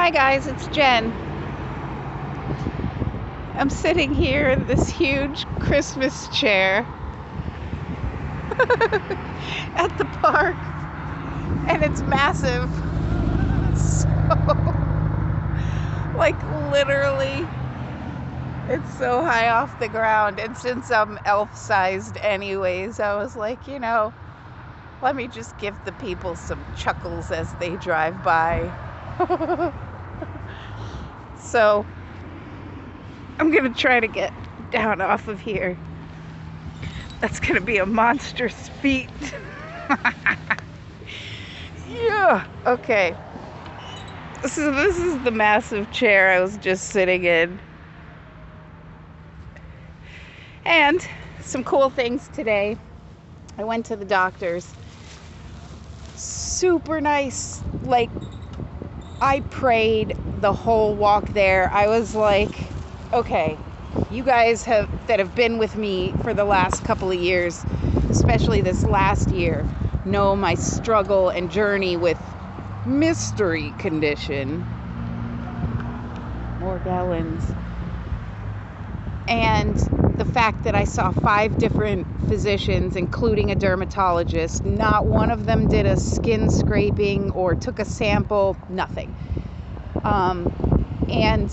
Hi guys, it's Jen. I'm sitting here in this huge Christmas chair at the park, and it's massive. So, like literally, it's so high off the ground. And since I'm elf-sized anyways, I was like, let me just give the people some chuckles as they drive by. So I'm gonna try to get down off of here. That's gonna be a monstrous feat. Yeah, okay. This is the massive chair I was just sitting in. And some cool things today. I went to the doctor's. Super nice. Like, I prayed the whole walk there. I was like, okay, you guys that have been with me for the last couple of years, especially this last year, know my struggle and journey with mystery condition. More gallons. And the fact that I saw 5 different physicians, including a dermatologist. Not one of them did a skin scraping or took a sample, nothing. And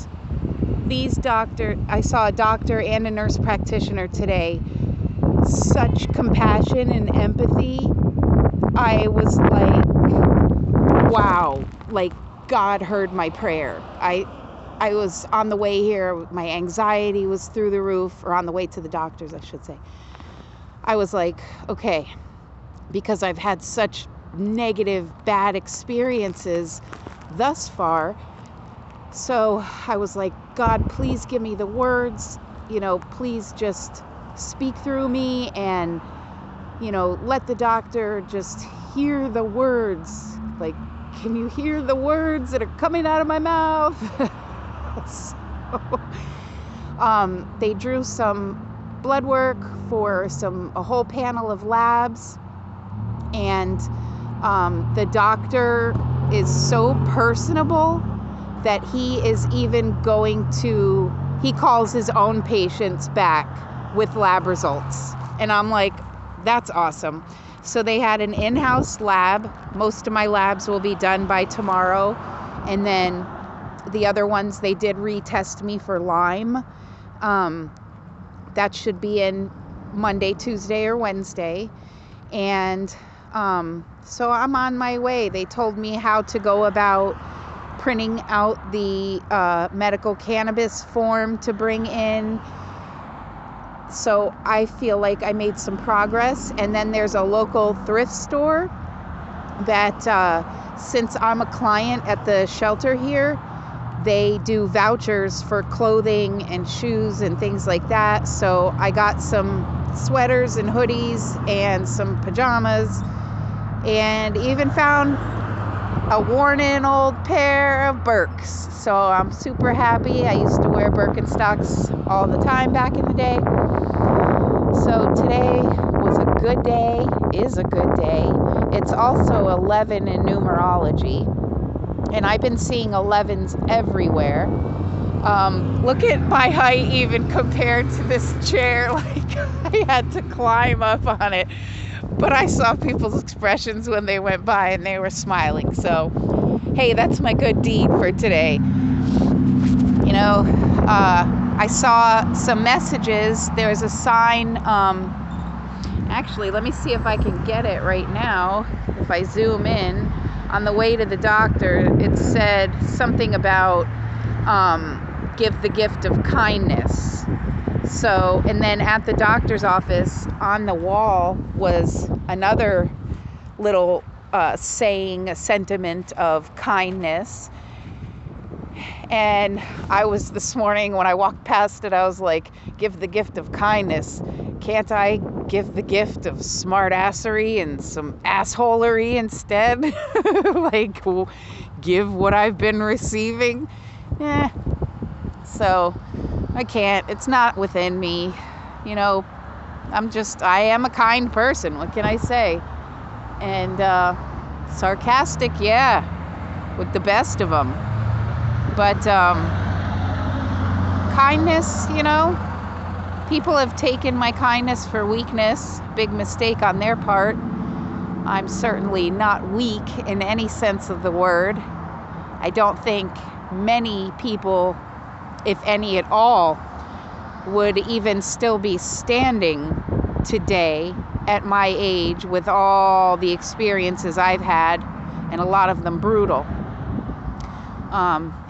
I saw a doctor and a nurse practitioner today. Such compassion and empathy. I was like, wow, like God heard my prayer. I was on the way here, my anxiety was through the roof, or on the way to the doctor's, I should say. I was like, okay, because I've had such negative, bad experiences thus far. So I was like, God, please give me the words, please just speak through me and, let the doctor just hear the words. Like, can you hear the words that are coming out of my mouth? So, they drew some blood work for a whole panel of labs, and the doctor is so personable that he is even he calls his own patients back with lab results. And I'm like, that's awesome. So they had an in-house lab. Most of my labs will be done by tomorrow. And then the other ones, they did retest me for Lyme. That should be in Monday, Tuesday, or Wednesday. And so I'm on my way. They told me how to go about printing out the medical cannabis form to bring in. So I feel like I made some progress. And then there's a local thrift store that, since I'm a client at the shelter here, they do vouchers for clothing and shoes and things like that. So I got some sweaters and hoodies and some pajamas, and even found a worn-in old pair of Birks. So I'm super happy. I used to wear Birkenstocks all the time back in the day. So today was a good day, is a good day. It's also 11 in numerology. And I've been seeing 11s everywhere. Look at my height even compared to this chair. Like, I had to climb up on it. But I saw people's expressions when they went by, and they were smiling. So, hey, that's my good deed for today. I saw some messages. There's a sign. Actually, let me see if I can get it right now. If I zoom in. On the way to the doctor, it said something about give the gift of kindness. So, and then at the doctor's office on the wall was another little saying, a sentiment of kindness. And this morning when I walked past it, I was like, give the gift of kindness. Can't I give the gift of smartassery and some assholery instead? Like, give what I've been receiving? So I can't. It's not within me. I am a kind person. What can I say? And sarcastic, yeah, with the best of them. But kindness, you know, people have taken my kindness for weakness. Big mistake on their part. I'm certainly not weak in any sense of the word. I don't think many people, if any at all, would even still be standing today at my age with all the experiences I've had, and a lot of them brutal.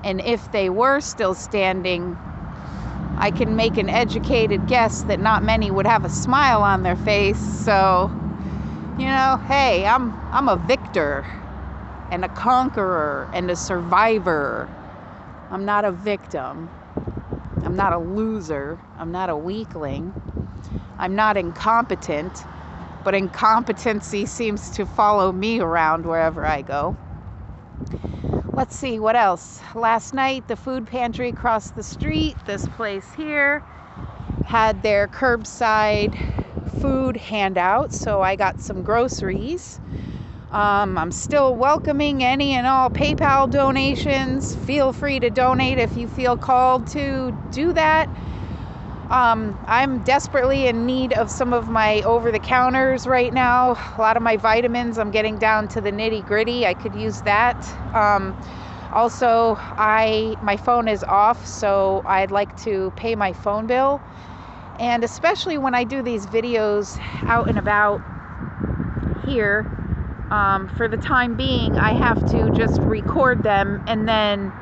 And if they were still standing, I can make an educated guess that not many would have a smile on their face. So, you know, hey, I'm a victor and a conqueror and a survivor. I'm not a victim. I'm not a loser. I'm not a weakling. I'm not incompetent, but incompetency seems to follow me around wherever I go. Let's see, what else? Last night, the food pantry across the street, this place here, had their curbside food handout, so I got some groceries. I'm still welcoming any and all PayPal donations. Feel free to donate if you feel called to do that. I'm desperately in need of some of my over-the-counters right now. A lot of my vitamins, I'm getting down to the nitty-gritty. I could use that. Also, my phone is off, so I'd like to pay my phone bill. And especially when I do these videos out and about here, for the time being, I have to just record them and then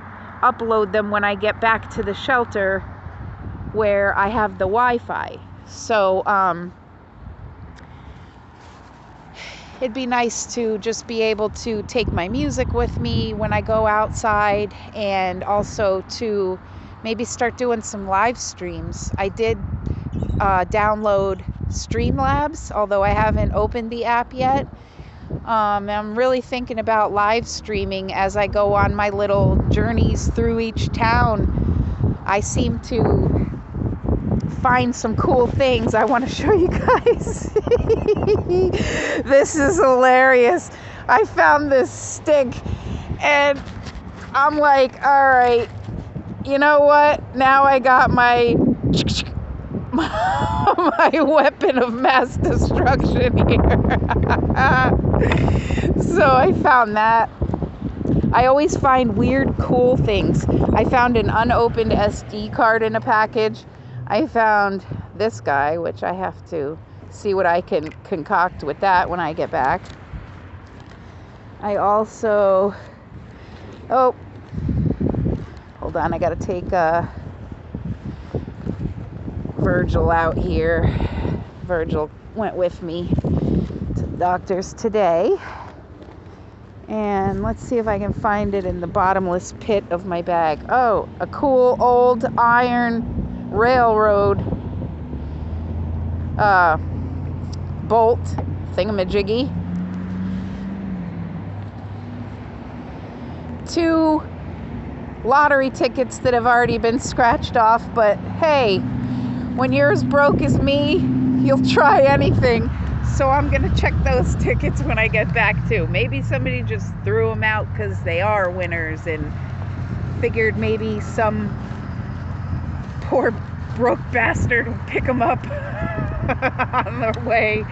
upload them when I get back to the shelter where I have the Wi-Fi. So it'd be nice to just be able to take my music with me when I go outside, and also to maybe start doing some live streams. I did download Streamlabs, although I haven't opened the app yet. I'm really thinking about live streaming as I go on my little journeys through each town. I seem to find some cool things I want to show you guys. This is hilarious. I found this stick and I'm like, all right, you know what? Now I got my weapon of mass destruction here. So I found that. I always find weird, cool things. I found an unopened SD card in a package. I found this guy, which I have to see what I can concoct with that when I get back. I also... Oh, hold on, I gotta take Virgil out here. Virgil went with me to the doctor's today. And let's see if I can find it in the bottomless pit of my bag. Oh, a cool old iron railroad bolt thingamajiggy. 2 lottery tickets that have already been scratched off, but hey, when you're as broke as me, you'll try anything. So I'm gonna check those tickets when I get back too. Maybe somebody just threw them out because they are winners and figured maybe some poor broke bastard will pick them up on their way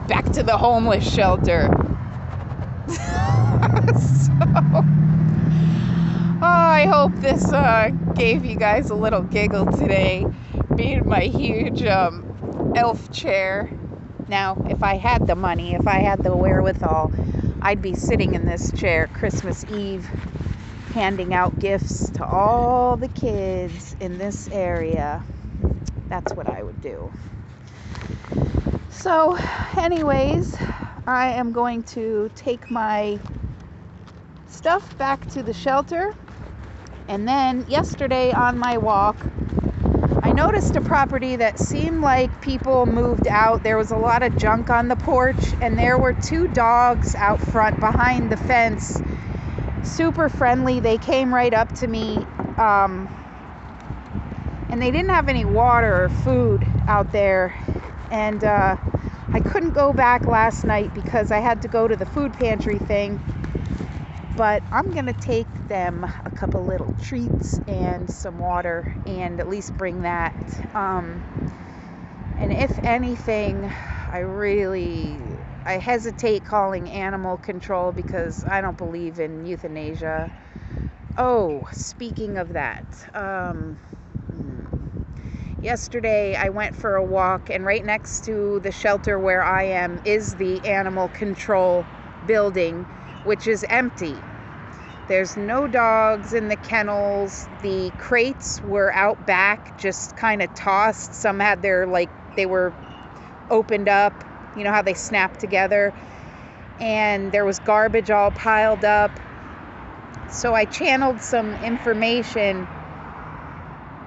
back to the homeless shelter. I hope this gave you guys a little giggle today, being my huge elf chair. Now, if I had the money, if I had the wherewithal, I'd be sitting in this chair Christmas Eve handing out gifts to all the kids in this area. That's what I would do. So, anyways, I am going to take my stuff back to the shelter. And then yesterday on my walk, I noticed a property that seemed like people moved out. There was a lot of junk on the porch, and there were 2 dogs out front behind the fence. Super friendly. They came right up to me, and they didn't have any water or food out there. And I couldn't go back last night because I had to go to the food pantry thing. But I'm going to take them a couple little treats and some water and at least bring that. And if anything, I hesitate calling animal control because I don't believe in euthanasia. Oh, speaking of that, yesterday I went for a walk, and right next to the shelter where I am is the animal control building, which is empty. There's no dogs in the kennels. The crates were out back, just kind of tossed. Some had they were opened up, you know how they snap together, and there was garbage all piled up. So I channeled some information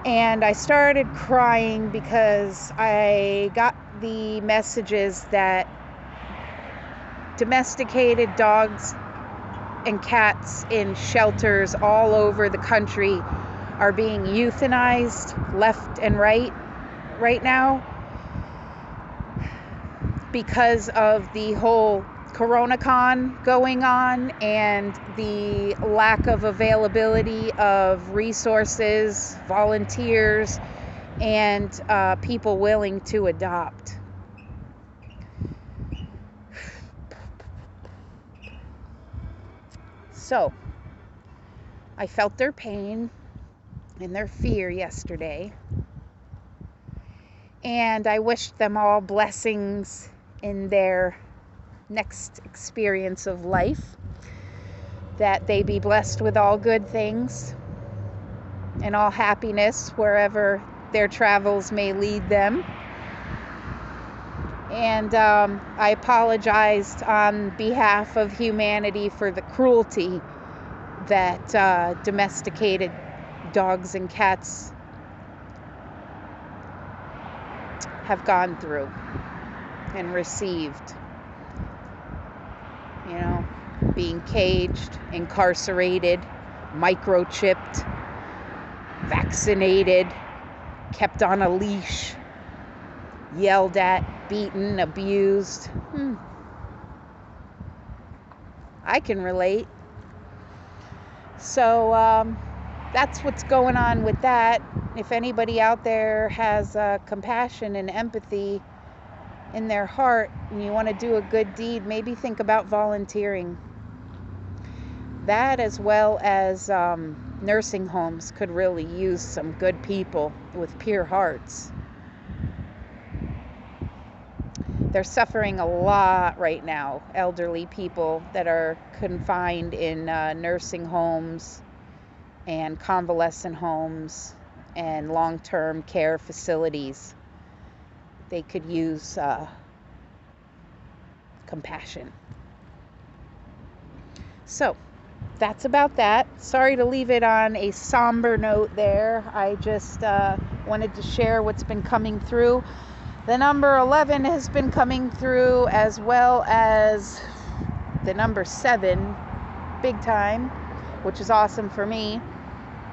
and I started crying because I got the messages that domesticated dogs and cats in shelters all over the country are being euthanized left and right now because of the whole CoronaCon going on and the lack of availability of resources, volunteers, and people willing to adopt. So, I felt their pain and their fear yesterday, and I wished them all blessings in their next experience of life, that they be blessed with all good things and all happiness wherever their travels may lead them. And I apologized on behalf of humanity for the cruelty that domesticated dogs and cats have gone through and received. You know, being caged, incarcerated, microchipped, vaccinated, kept on a leash, yelled at, beaten, abused. I can relate. So that's what's going on with that. If anybody out there has compassion and empathy in their heart and you want to do a good deed, maybe think about volunteering. That, as well as nursing homes, could really use some good people with pure hearts. They're suffering a lot right now, elderly people that are confined in nursing homes and convalescent homes and long-term care facilities. They could use compassion. So, that's about that. Sorry to leave it on a somber note there. I just wanted to share what's been coming through. The number 11 has been coming through, as well as the number 7, big time, which is awesome for me.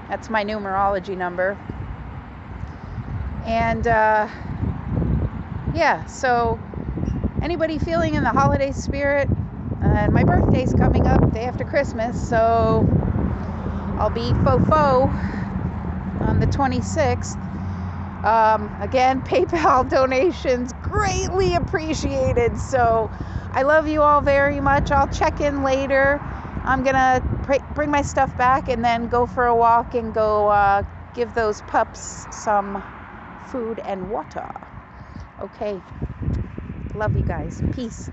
That's my numerology number. And yeah, so anybody feeling in the holiday spirit, and my birthday's coming up, day after Christmas, so I'll be faux on the 26th. Again, PayPal donations greatly appreciated. So I love you all very much. I'll check in later. I'm gonna bring my stuff back and then go for a walk and go give those pups some food and water. Okay. Love you guys. Peace.